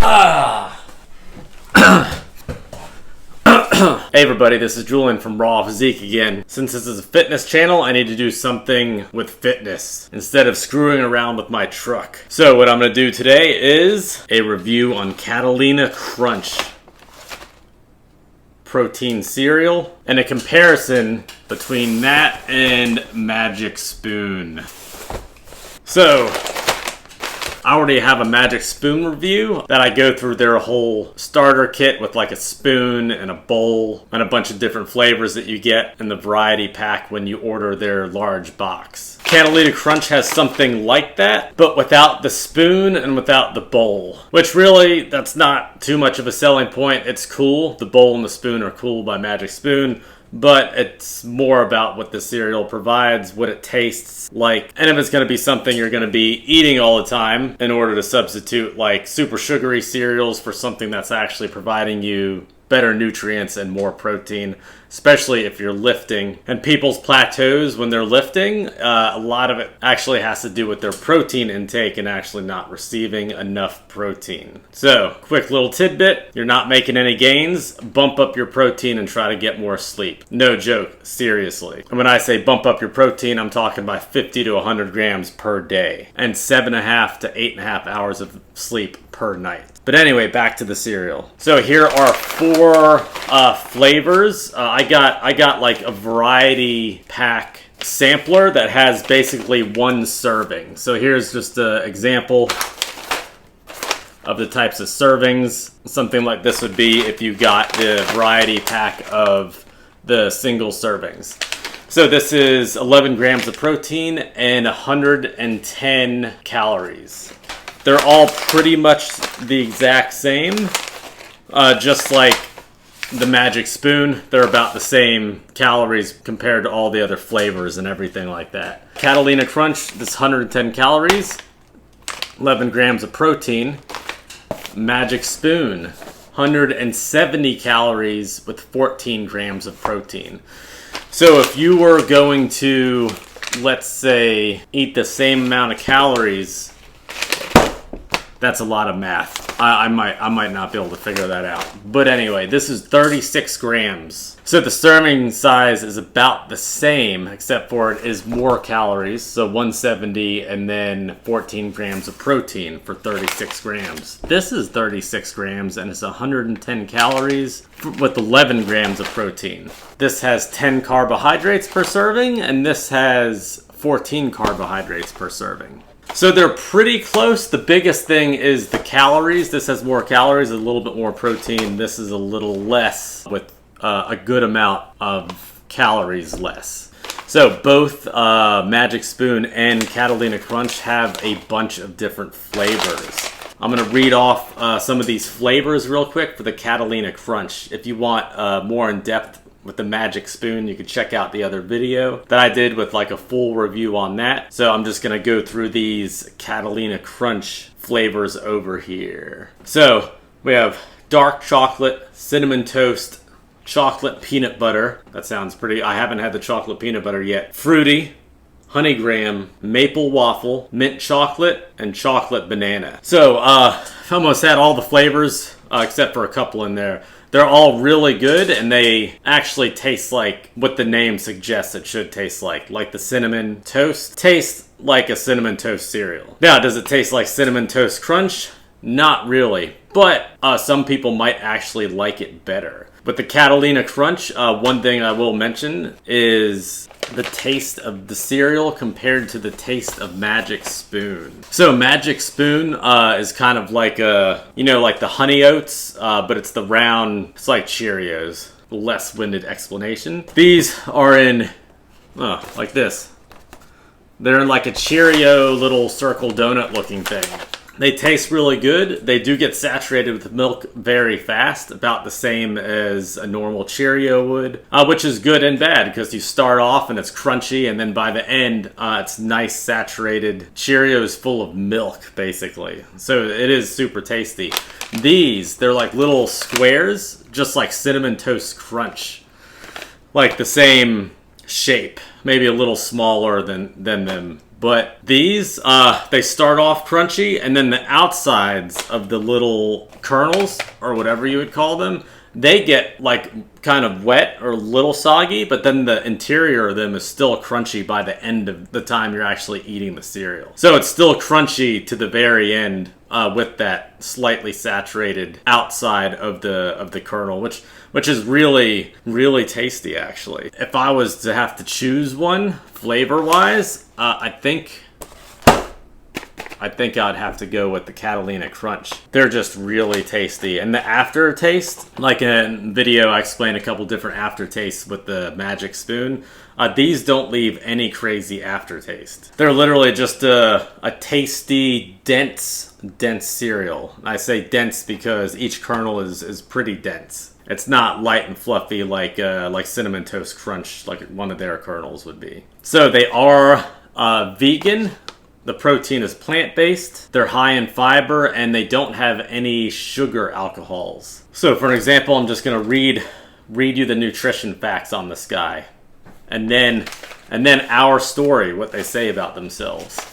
Hey everybody, this is Julian from Raw Physique again. Since this is a fitness channel, I need to do something with fitness instead of screwing around with my truck. So what I'm going to do today is a review on Catalina Crunch protein cereal and a comparison between that and Magic Spoon. So I already have a Magic Spoon review that I go through their whole starter kit with like a spoon and a bowl and a bunch of different flavors that you get in the variety pack when you order their large box. Catalina Crunch has something like that, but without the spoon and without the bowl, which really, that's not too much of a selling point. It's cool. The bowl and the spoon are cool by Magic Spoon, but it's more about what the cereal provides, what it tastes like, and if it's going to be something you're going to be eating all the time in order to substitute like super sugary cereals for something that's actually providing you better nutrients and more protein, especially if you're lifting. And people's plateaus when they're lifting, a lot of it actually has to do with their protein intake and actually not receiving enough protein. So, quick little tidbit, you're not making any gains, bump up your protein and try to get more sleep. No joke, seriously. And when I say bump up your protein, I'm talking by 50 to 100 grams per day and 7.5 to 8.5 hours of sleep per night. But anyway, back to the cereal. So here are 4 flavors. I got like a variety pack sampler that has basically 1 serving. So here's just an example of the types of servings. Something like this would be if you got the variety pack of the single servings. So this is 11 grams of protein and 110 calories. They're all pretty much the exact same, just like the Magic Spoon. They're about the same calories compared to all the other flavors and everything like that. Catalina Crunch, this 110 calories, 11 grams of protein. Magic Spoon, 170 calories with 14 grams of protein. So if you were going to, let's say, eat the same amount of calories, that's a lot of math. I might not be able to figure that out. But anyway, this is 36 grams. So the serving size is about the same, except for it is more calories. So 170 and then 14 grams of protein for 36 grams. This is 36 grams and it's 110 calories with 11 grams of protein. This has 10 carbohydrates per serving and this has 14 carbohydrates per serving. So they're pretty close. The biggest thing is the calories. This has more calories, a little bit more protein. This is a little less with a good amount of calories less. So both Magic Spoon and Catalina Crunch have a bunch of different flavors. I'm going to read off some of these flavors real quick for the Catalina Crunch. If you want more in-depth with the Magic Spoon, you can check out the other video that I did with like a full review on that. So I'm just gonna go through these Catalina Crunch flavors over here. So we have dark chocolate, cinnamon toast, chocolate peanut butter. That sounds pretty, I haven't had the chocolate peanut butter yet. Fruity, honey graham, maple waffle, mint chocolate, and chocolate banana. So I've almost had all the flavors except for a couple in there. They're all really good, and they actually taste like what the name suggests it should taste like the cinnamon toast. Tastes like a cinnamon toast cereal. Now, does it taste like Cinnamon Toast Crunch? Not really, but some people might actually like it better. With the Catalina Crunch, one thing I will mention is the taste of the cereal compared to the taste of Magic Spoon. So Magic Spoon is kind of like like the honey oats, but it's the round, it's like Cheerios. Less winded explanation. These are in, like this. They're in like a Cheerio little circle donut looking thing. They taste really good. They do get saturated with milk very fast, about the same as a normal Cheerio would, which is good and bad because you start off and it's crunchy, and then by the end, it's nice saturated. Cheerio is full of milk, basically. So it is super tasty. These, they're like little squares, just like Cinnamon Toast Crunch. Like the same shape, maybe a little smaller than them, But these, they start off crunchy, and then the outsides of the little kernels, or whatever you would call them, they get like kind of wet or a little soggy, but then the interior of them is still crunchy by the end of the time you're actually eating the cereal. So it's still crunchy to the very end with that slightly saturated outside of the kernel, which is really, really tasty actually. If I was to have to choose one flavor-wise, I think I'd have to go with the Catalina Crunch. They're just really tasty. And the aftertaste, like in video I explained a couple different aftertastes with the Magic Spoon. These don't leave any crazy aftertaste. They're literally just a tasty, dense cereal. I say dense because each kernel is pretty dense. It's not light and fluffy like Cinnamon Toast Crunch, like one of their kernels would be. So they are vegan. The protein is plant-based, they're high in fiber, and they don't have any sugar alcohols. So for an example, I'm just going to read you the nutrition facts on this guy. And then our story, what they say about themselves.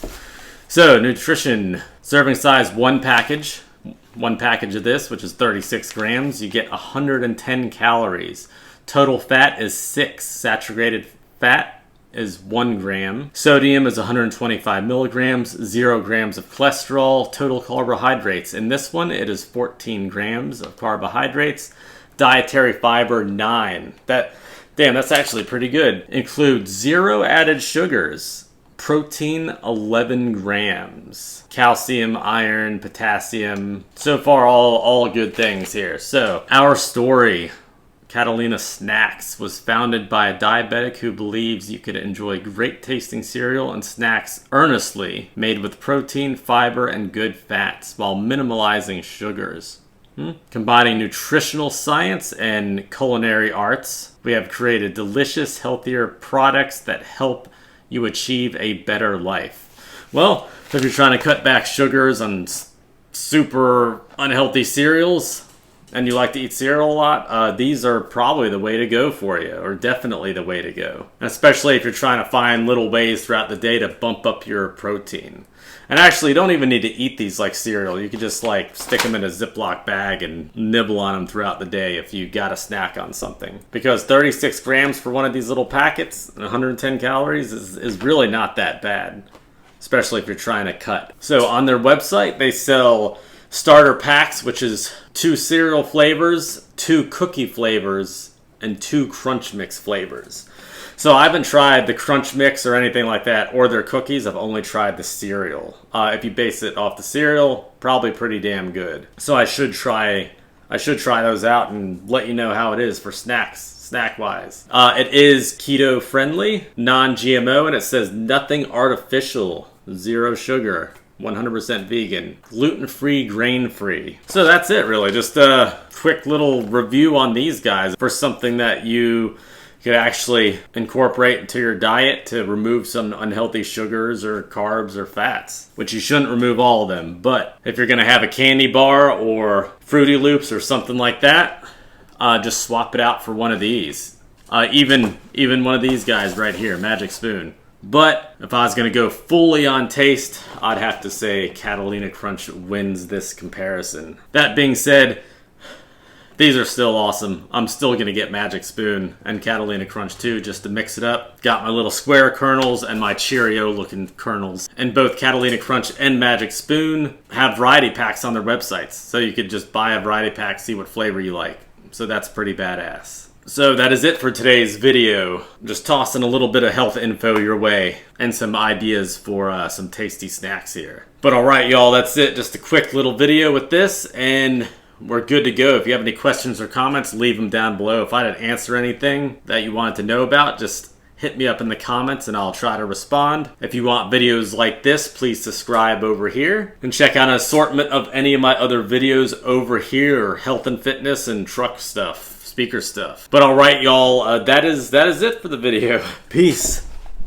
So nutrition, serving size, one package of this, which is 36 grams, you get 110 calories. Total fat is 6, saturated fat is 1 gram. Sodium is 125 milligrams, 0 grams of cholesterol. Total carbohydrates. In this one, it is 14 grams of carbohydrates. Dietary fiber, 9. That's actually pretty good. Includes 0 added sugars. Protein, 11 grams. Calcium, iron, potassium. So far, all good things here. So, our story. Catalina Snacks was founded by a diabetic who believes you could enjoy great tasting cereal and snacks earnestly, made with protein, fiber, and good fats, while minimalizing sugars. Combining nutritional science and culinary arts, we have created delicious, healthier products that help you achieve a better life. Well, if you're trying to cut back sugars on super unhealthy cereals, and you like to eat cereal a lot, these are probably the way to go for you, or definitely the way to go. And especially if you're trying to find little ways throughout the day to bump up your protein. And actually, you don't even need to eat these like cereal. You could just like stick them in a Ziploc bag and nibble on them throughout the day if you got a snack on something. Because 36 grams for one of these little packets and 110 calories is really not that bad. Especially if you're trying to cut. So on their website, they sell starter packs, which is 2 cereal flavors, 2 cookie flavors, and 2 Crunch Mix flavors. So I haven't tried the Crunch Mix or anything like that, or their cookies. I've only tried the cereal. If you base it off the cereal, probably pretty damn good. So I should try those out and let you know how it is for snacks, snack-wise. It is keto friendly, non-GMO, and it says nothing artificial, 0 sugar. 100% vegan, gluten-free, grain-free. So that's it really, just a quick little review on these guys for something that you could actually incorporate into your diet to remove some unhealthy sugars or carbs or fats, which you shouldn't remove all of them. But if you're gonna have a candy bar or Fruity Loops or something like that, just swap it out for one of these. Even one of these guys right here, Magic Spoon. But if I was going to go fully on taste, I'd have to say Catalina Crunch wins this comparison. That being said, these are still awesome. I'm still going to get Magic Spoon and Catalina Crunch too, just to mix it up. Got my little square kernels and my Cheerio looking kernels. And both Catalina Crunch and Magic Spoon have variety packs on their websites. So you could just buy a variety pack, see what flavor you like. So that's pretty badass. So that is it for today's video. Just tossing a little bit of health info your way and some ideas for some tasty snacks here. But alright y'all, that's it. Just a quick little video with this and we're good to go. If you have any questions or comments, leave them down below. If I didn't answer anything that you wanted to know about, just hit me up in the comments and I'll try to respond. If you want videos like this, please subscribe over here. And check out an assortment of any of my other videos over here, health and fitness and truck stuff. Speaker stuff. But alright y'all, that is it for the video. Peace.